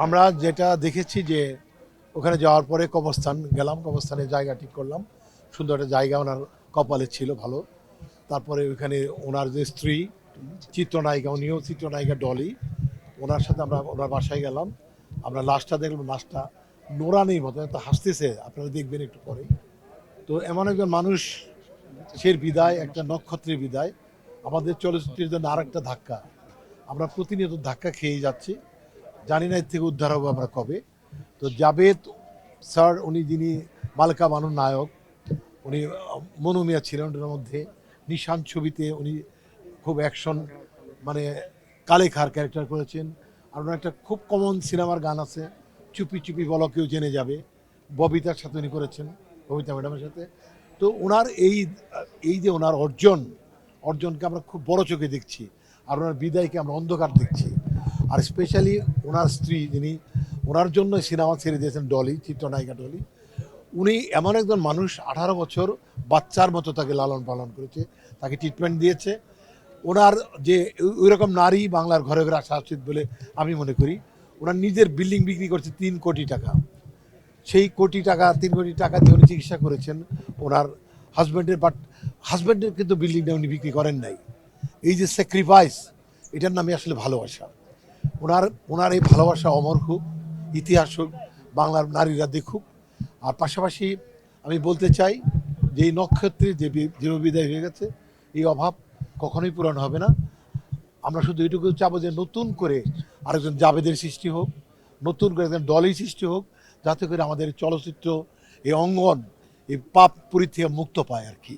আমরা যেটা দেখেছি যে ওখানে যাওয়ার পরে কবরস্থান গেলাম, কবরস্থানে জায়গা ঠিক করলাম। সুন্দর একটা জায়গা ওনার কপালে ছিল ভালো। তারপরে ওইখানে ওনার যে স্ত্রী চিত্রনায়িকা, উনিও চিত্রনায়িকা ডলি, ওনার সাথে আমরা ওনার বাসায় গেলাম। আমরা লাশটা দেখলাম, লাশটা নোরানির মতো এত হাসতেছে, আপনারা দেখবেন একটু পরে। তো এমন একজন মানুষ সে বিদায়, একটা নক্ষত্রের বিদায়। আমাদের চলচ্চিত্রের জন্য আর একটা ধাক্কা, আমরা প্রতিনিয়ত ধাক্কা খেয়ে যাচ্ছি, জানি না এর থেকে উদ্ধার হবো আমরা কবে। তো জাবেদ স্যার, উনি যিনি মালকা বানুর নায়ক, উনি মনু মিয়া ছিলেন ওটার মধ্যে। নিশান ছবিতে উনি খুব অ্যাকশন, মানে কালে খার ক্যারেক্টার করেছেন। আর ওনার একটা খুব কমন সিনেমার গান আছে, চুপি চুপি বলো কেউ জেনে যাবে, ববিতার সাথে উনি করেছেন, ববিতা ম্যাডামের সাথে। তো ওনার এই যে ওনার অর্জনকে আমরা খুব বড় চোখে দেখছি, আর ওনার বিদায়কে আমরা অন্ধকার দেখছি। আর স্পেশালি ওনার স্ত্রী, যিনি ওনার জন্য সিনেমা ছেড়ে দিয়েছেন, ডলি, চিত্রনায়িকা ডলি। উনি এমন একজন মানুষ, 18 বছর বাচ্চার মতো তাকে লালন পালন করেছে, তাকে ট্রিটমেন্ট দিয়েছে। ওনার যে ওই রকম নারী বাংলার ঘরে ঘরে আসা উচিত বলে আমি মনে করি। ওনার নিজের বিল্ডিং বিক্রি করছে 3 কোটি টাকা। সেই কোটি টাকা, 3 কোটি টাকা দিয়ে উনি চিকিৎসা করেছেন ওনার হাজব্যান্ডের। বাট হাজব্যান্ডের কিন্তু বিল্ডিংটা উনি বিক্রি করেন নাই। এই যে স্যাক্রিফাইস, এটার নামে আসলে ভালোবাসা। ওনার ওনার এই ভালোবাসা অমর হোক, ইতিহাস হোক, বাংলার নারীরা দেখুক। আর পাশাপাশি আমি বলতে চাই যে এই নক্ষত্রে যে বিদায় হয়ে গেছে, এই অভাব কখনোই পূরণ হবে না। আমরা শুধু এটুকু চাবো যে নতুন করে আরেকজন জাবেদের সৃষ্টি হোক, নতুন করে একজন দলই সৃষ্টি হোক, যাতে করে আমাদের চলচ্চিত্র এই অঙ্গন এই পাপ পুরী থেকে মুক্ত পায় আর কি।